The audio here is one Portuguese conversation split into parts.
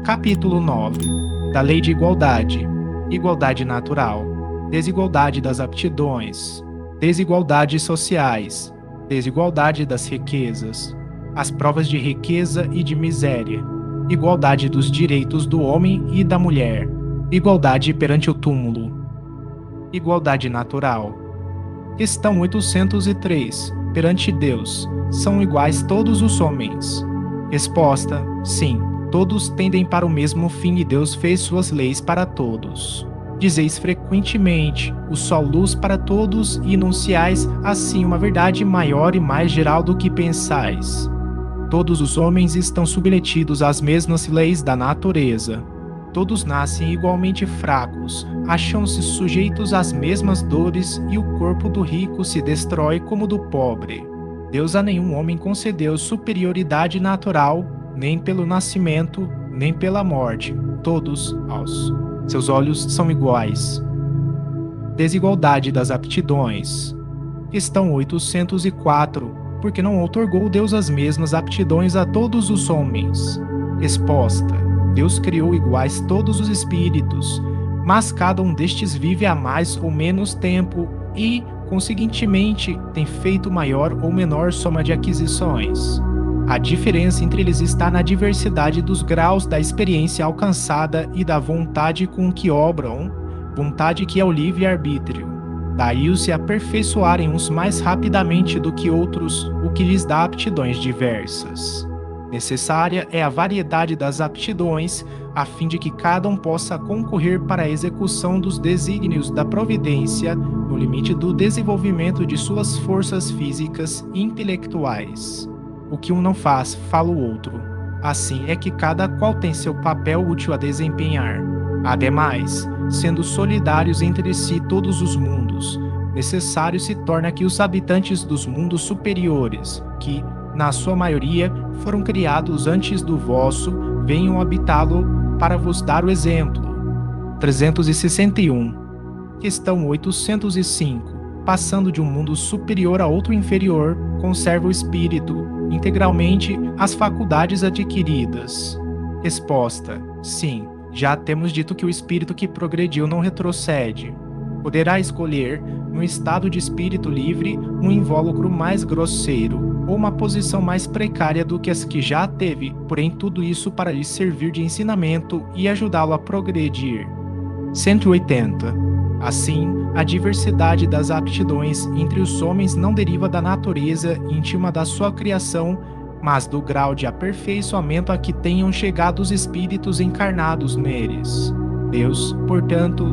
Capítulo 9. Da Lei de Igualdade. Igualdade natural. Desigualdade das aptidões. Desigualdades sociais. Desigualdade das riquezas. As provas de riqueza e de miséria. Igualdade dos direitos do homem e da mulher. Igualdade perante o túmulo. Igualdade natural. Questão 803. Perante Deus, são iguais todos os homens? Resposta: sim, todos tendem para o mesmo fim e Deus fez suas leis para todos. Dizeis frequentemente, o sol luz para todos e enunciais assim uma verdade maior e mais geral do que pensais. Todos os homens estão submetidos às mesmas leis da natureza. Todos nascem igualmente fracos, acham-se sujeitos às mesmas dores e o corpo do rico se destrói como o do pobre. Deus a nenhum homem concedeu superioridade natural, nem pelo nascimento, nem pela morte. Todos aos seus olhos são iguais. Desigualdade das aptidões. Questão 804. Porque não outorgou Deus as mesmas aptidões a todos os homens? Resposta: Deus criou iguais todos os espíritos, mas cada um destes vive há mais ou menos tempo e, conseguintemente, tem feito maior ou menor soma de aquisições. A diferença entre eles está na diversidade dos graus da experiência alcançada e da vontade com que obram, vontade que é o livre-arbítrio. Daí os se aperfeiçoarem uns mais rapidamente do que outros, o que lhes dá aptidões diversas. Necessária é a variedade das aptidões, a fim de que cada um possa concorrer para a execução dos desígnios da providência, no limite do desenvolvimento de suas forças físicas e intelectuais. O que um não faz, fala o outro. Assim é que cada qual tem seu papel útil a desempenhar. Ademais, sendo solidários entre si todos os mundos, necessário se torna que os habitantes dos mundos superiores, que, na sua maioria, foram criados antes do vosso, venham habitá-lo para vos dar o exemplo. 361. Questão 805. Passando de um mundo superior a outro inferior, conserva o espírito, integralmente, as faculdades adquiridas. Resposta: sim, já temos dito que o espírito que progrediu não retrocede. Poderá escolher, no estado de espírito livre, um invólucro mais grosseiro, ou uma posição mais precária do que as que já teve, porém tudo isso para lhe servir de ensinamento e ajudá-lo a progredir. 180. Assim, a diversidade das aptidões entre os homens não deriva da natureza íntima da sua criação, mas do grau de aperfeiçoamento a que tenham chegado os espíritos encarnados neles. Deus, portanto,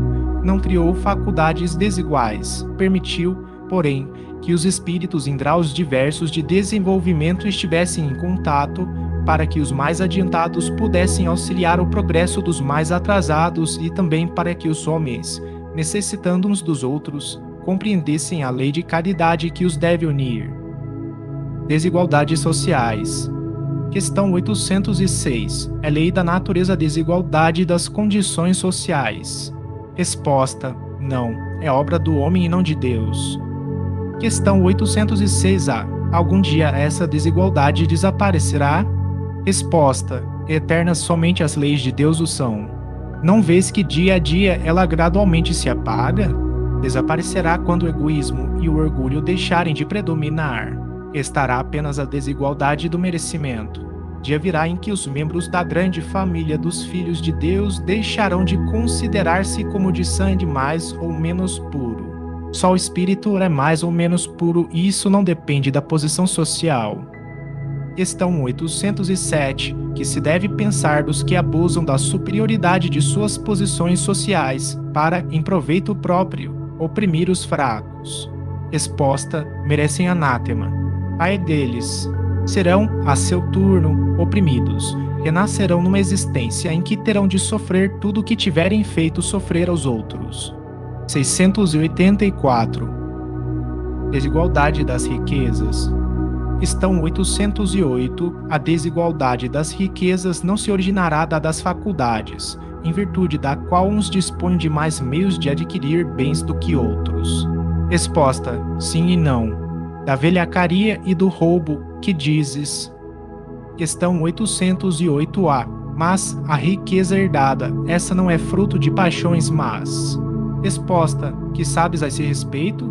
não criou faculdades desiguais, permitiu, porém, que os espíritos em graus diversos de desenvolvimento estivessem em contato, para que os mais adiantados pudessem auxiliar o progresso dos mais atrasados e também para que os homens, necessitando uns dos outros, compreendessem a lei de caridade que os deve unir. Desigualdades sociais. Questão 806. É lei da natureza a desigualdade das condições sociais. Resposta: não, é obra do homem e não de Deus. Questão 806a. Algum dia essa desigualdade desaparecerá? Resposta: eternas somente as leis de Deus o são. Não vês que dia a dia ela gradualmente se apaga? Desaparecerá quando o egoísmo e o orgulho deixarem de predominar. Restará apenas a desigualdade do merecimento. Dia virá em que os membros da grande família dos filhos de Deus deixarão de considerar-se como de sangue mais ou menos puro. Só o espírito é mais ou menos puro e isso não depende da posição social. Questão 807. Que se deve pensar dos que abusam da superioridade de suas posições sociais para, em proveito próprio, oprimir os fracos. Resposta: merecem anátema. Ai deles! Serão, a seu turno, oprimidos. Renascerão numa existência em que terão de sofrer tudo o que tiverem feito sofrer aos outros. 684. Desigualdade das riquezas. Questão 808. A desigualdade das riquezas não se originará da das faculdades, em virtude da qual uns dispõem de mais meios de adquirir bens do que outros. Resposta: sim e não. Da velhacaria e do roubo, que dizes? Questão 808a. Mas a riqueza herdada, essa não é fruto de paixões más. Resposta: que sabes a esse respeito?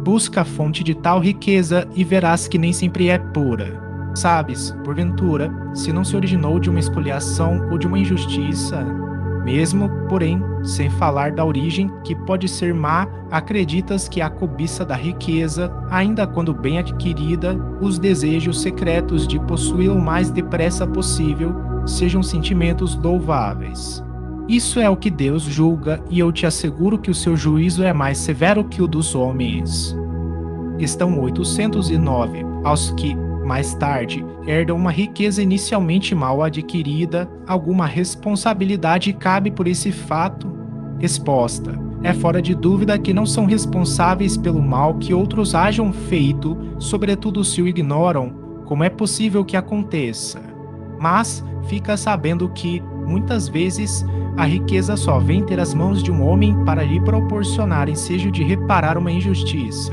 Busca a fonte de tal riqueza e verás que nem sempre é pura. Sabes, porventura, se não se originou de uma espoliação ou de uma injustiça? Mesmo, porém, sem falar da origem que pode ser má, acreditas que a cobiça da riqueza, ainda quando bem adquirida, os desejos secretos de possuí-la o mais depressa possível, sejam sentimentos louváveis. Isso é o que Deus julga, e eu te asseguro que o seu juízo é mais severo que o dos homens. Questão 809. Aos que, mais tarde, herdam uma riqueza inicialmente mal adquirida, alguma responsabilidade cabe por esse fato? Resposta: é fora de dúvida que não são responsáveis pelo mal que outros hajam feito, sobretudo se o ignoram, como é possível que aconteça. Mas fica sabendo que, muitas vezes, a riqueza só vem ter as mãos de um homem para lhe proporcionar ensejo de reparar uma injustiça.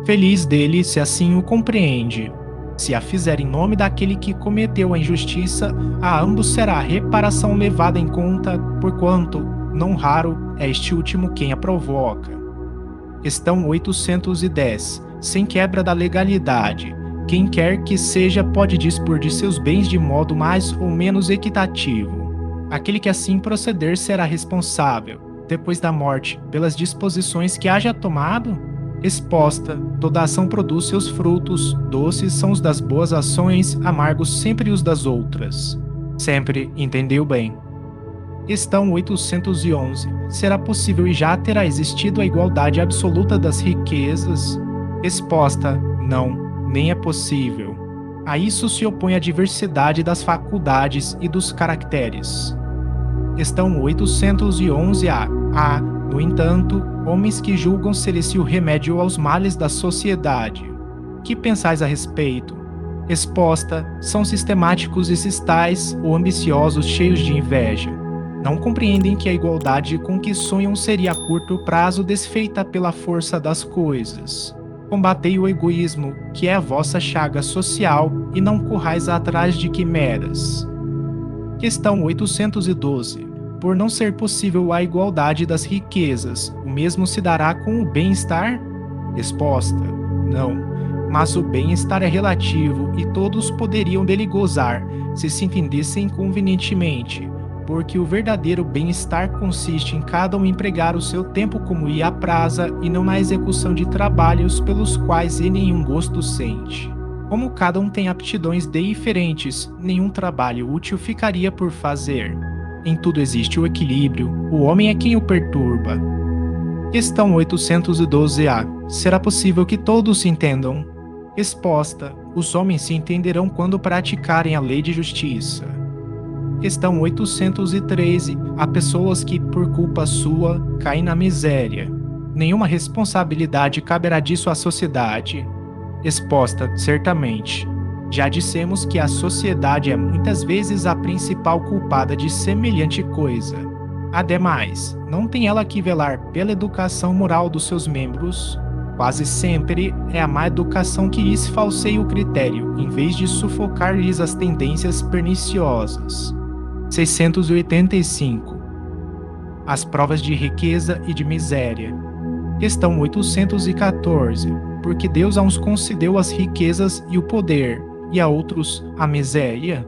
Feliz dele se assim o compreende. Se a fizer em nome daquele que cometeu a injustiça, a ambos será a reparação levada em conta, porquanto, não raro, é este último quem a provoca. Questão 810. Sem quebra da legalidade. Quem quer que seja pode dispor de seus bens de modo mais ou menos equitativo. Aquele que assim proceder será responsável, depois da morte, pelas disposições que haja tomado? Resposta: toda ação produz seus frutos, doces são os das boas ações, amargos sempre os das outras. Sempre entendeu bem. Questão 811. Será possível e já terá existido a igualdade absoluta das riquezas? Resposta: não, nem é possível. A isso se opõe a diversidade das faculdades e dos caracteres. Questão 811-A. Há, no entanto, homens que julgam ser esse o remédio aos males da sociedade. Que pensais a respeito? Resposta: são sistemáticos esses tais, ou ambiciosos cheios de inveja. Não compreendem que a igualdade com que sonham seria a curto prazo desfeita pela força das coisas. Combatei o egoísmo, que é a vossa chaga social, e não corrais atrás de quimeras. Questão 812. Por não ser possível a igualdade das riquezas, o mesmo se dará com o bem-estar? Resposta: não, mas o bem-estar é relativo e todos poderiam dele gozar, se se entendessem convenientemente, porque o verdadeiro bem-estar consiste em cada um empregar o seu tempo como lhe apraza e não na execução de trabalhos pelos quais ele nenhum gosto sente. Como cada um tem aptidões diferentes, nenhum trabalho útil ficaria por fazer. Em tudo existe o equilíbrio, o homem é quem o perturba. Questão 812-A. Será possível que todos se entendam? Resposta: os homens se entenderão quando praticarem a lei de justiça. Questão 813. Há pessoas que, por culpa sua, caem na miséria. Nenhuma responsabilidade caberá disso à sociedade? Resposta: certamente. Já dissemos que a sociedade é muitas vezes a principal culpada de semelhante coisa. Ademais, não tem ela que velar pela educação moral dos seus membros? Quase sempre é a má educação que lhes falseia o critério, em vez de sufocar-lhes as tendências perniciosas. 685. As provas de riqueza e de miséria. Questão 814. Porque Deus a uns concedeu as riquezas e o poder, e a outros a miséria?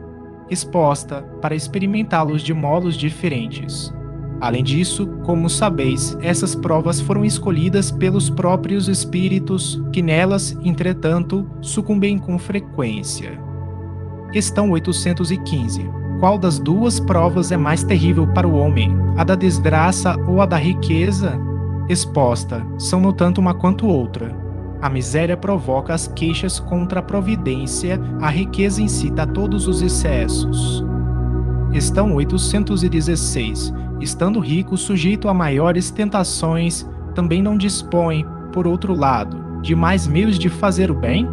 Resposta: para experimentá-los de modos diferentes. Além disso, como sabeis, essas provas foram escolhidas pelos próprios espíritos, que nelas, entretanto, sucumbem com frequência. Questão 815. Qual das duas provas é mais terrível para o homem, a da desgraça ou a da riqueza? Resposta: são no tanto uma quanto outra. A miséria provoca as queixas contra a providência, a riqueza incita a todos os excessos. Questão 816. Estando rico, sujeito a maiores tentações, também não dispõe, por outro lado, de mais meios de fazer o bem?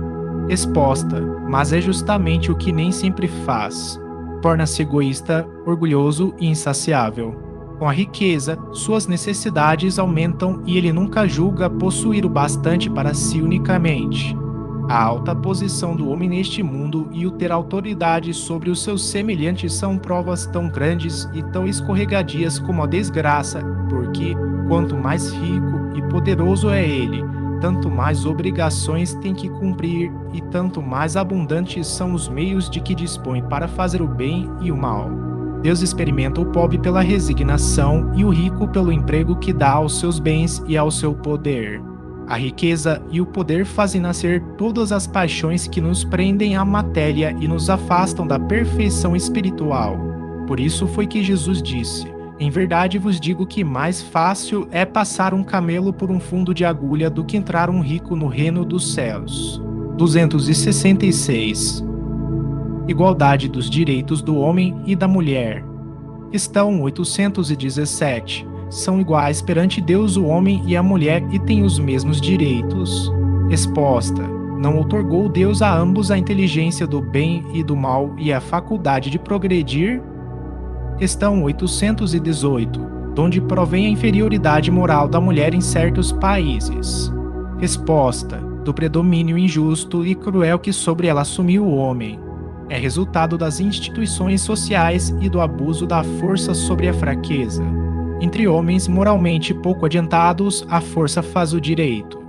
Resposta: mas é justamente o que nem sempre faz. Torna-se egoísta, orgulhoso e insaciável. Com a riqueza, suas necessidades aumentam e ele nunca julga possuir o bastante para si unicamente. A alta posição do homem neste mundo e o ter autoridade sobre os seus semelhantes são provas tão grandes e tão escorregadias como a desgraça, porque, quanto mais rico e poderoso é ele, tanto mais obrigações tem que cumprir e tanto mais abundantes são os meios de que dispõe para fazer o bem e o mal. Deus experimenta o pobre pela resignação e o rico pelo emprego que dá aos seus bens e ao seu poder. A riqueza e o poder fazem nascer todas as paixões que nos prendem à matéria e nos afastam da perfeição espiritual. Por isso foi que Jesus disse: em verdade vos digo que mais fácil é passar um camelo por um fundo de agulha do que entrar um rico no reino dos céus. 266. Igualdade dos direitos do homem e da mulher. Questão 817. São iguais perante Deus o homem e a mulher e têm os mesmos direitos? Resposta: não outorgou Deus a ambos a inteligência do bem e do mal e a faculdade de progredir? Questão 818. De onde provém a inferioridade moral da mulher em certos países? Resposta: do predomínio injusto e cruel que sobre ela assumiu o homem. É resultado das instituições sociais e do abuso da força sobre a fraqueza. Entre homens moralmente pouco adiantados, a força faz o direito.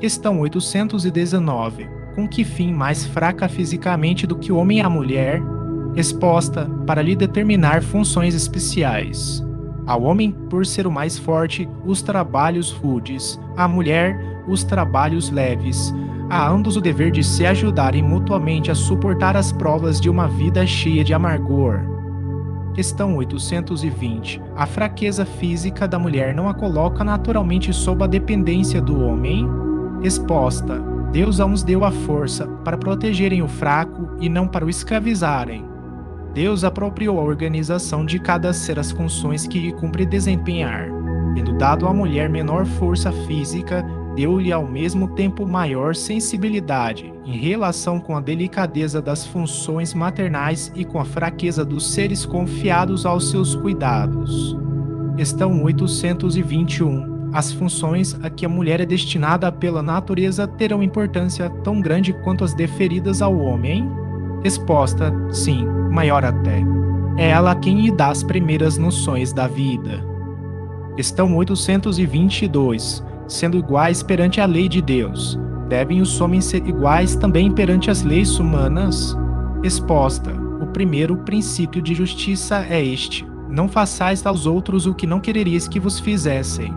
Questão 819. Com que fim mais fraca fisicamente do que o homem a mulher? Resposta: para lhe determinar funções especiais. Ao homem, por ser o mais forte, os trabalhos rudes, à mulher, os trabalhos leves. A ambos o dever de se ajudarem mutuamente a suportar as provas de uma vida cheia de amargor. Questão 820. A fraqueza física da mulher não a coloca naturalmente sob a dependência do homem? Resposta: Deus a uns deu a força para protegerem o fraco e não para o escravizarem. Deus apropriou a organização de cada ser as funções que lhe cumpre desempenhar. Tendo dado à mulher menor força física, deu-lhe ao mesmo tempo maior sensibilidade em relação com a delicadeza das funções maternais e com a fraqueza dos seres confiados aos seus cuidados. Questão 821. As funções a que a mulher é destinada pela natureza terão importância tão grande quanto as deferidas ao homem? Resposta: sim, maior até. É ela quem lhe dá as primeiras noções da vida. Questão 822. Sendo iguais perante a lei de Deus, devem os homens ser iguais também perante as leis humanas? Resposta: o primeiro princípio de justiça é este: não façais aos outros o que não quereríeis que vos fizessem.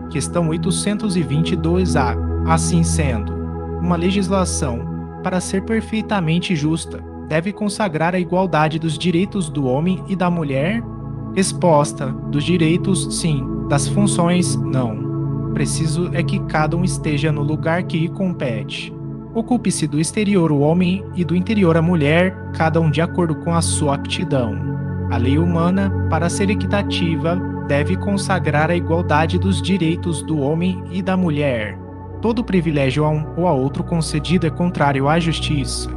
Questão 822-A. Assim sendo, uma legislação, para ser perfeitamente justa, deve consagrar a igualdade dos direitos do homem e da mulher? Resposta: dos direitos, sim, das funções, não. Preciso é que cada um esteja no lugar que lhe compete. Ocupe-se do exterior o homem e do interior a mulher, cada um de acordo com a sua aptidão. A lei humana, para ser equitativa, deve consagrar a igualdade dos direitos do homem e da mulher. Todo privilégio a um ou a outro concedido é contrário à justiça.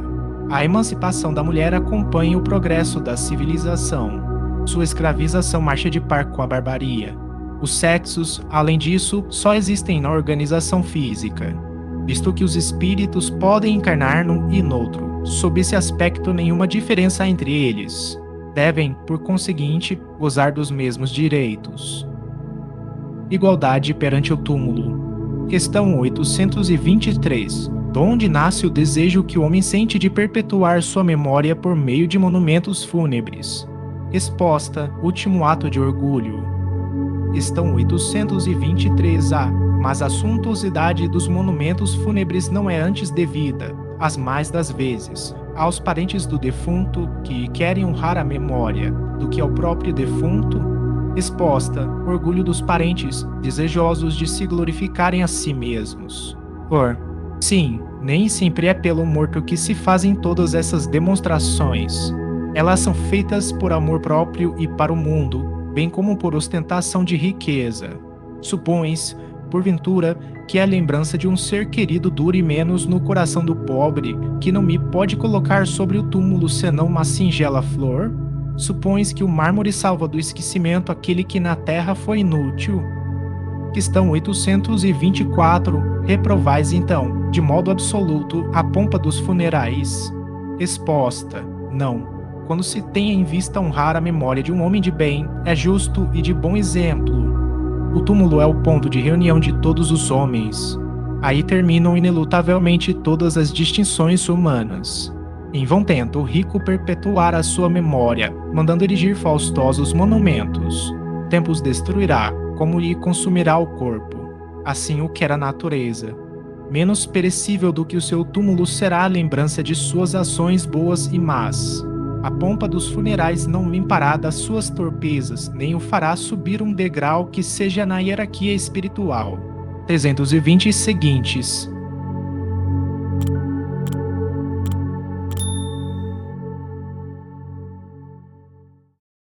A emancipação da mulher acompanha o progresso da civilização. Sua escravização marcha de par com a barbaria. Os sexos, além disso, só existem na organização física, visto que os espíritos podem encarnar num e noutro. Sob esse aspecto, nenhuma diferença há entre eles. Devem, por conseguinte, gozar dos mesmos direitos. Igualdade perante o túmulo. Questão 823. De onde nasce o desejo que o homem sente de perpetuar sua memória por meio de monumentos fúnebres? Resposta: último ato de orgulho. Questão 823-A. Mas a suntuosidade dos monumentos fúnebres não é antes devida, as mais das vezes, aos parentes do defunto que querem honrar a memória, do que ao próprio defunto? Resposta: orgulho dos parentes, desejosos de se glorificarem a si mesmos. Sim, nem sempre é pelo morto que se fazem todas essas demonstrações. Elas são feitas por amor próprio e para o mundo, bem como por ostentação de riqueza. Supões, porventura, que a lembrança de um ser querido dure menos no coração do pobre, que não me pode colocar sobre o túmulo senão uma singela flor? Supões que o mármore salva do esquecimento aquele que na terra foi inútil? Questão 824. Reprovais então, de modo absoluto, a pompa dos funerais? Resposta: não. Quando se tem em vista honrar a memória de um homem de bem, é justo e de bom exemplo. O túmulo é o ponto de reunião de todos os homens. Aí terminam inelutavelmente todas as distinções humanas. Em vão tenta o rico perpetuar a sua memória, mandando erigir faustosos monumentos. Tempo os destruirá, como lhe consumirá o corpo. Assim o quer a natureza. Menos perecível do que o seu túmulo será a lembrança de suas ações boas e más. A pompa dos funerais não limpará das suas torpezas, nem o fará subir um degrau que seja na hierarquia espiritual. 320 e seguintes.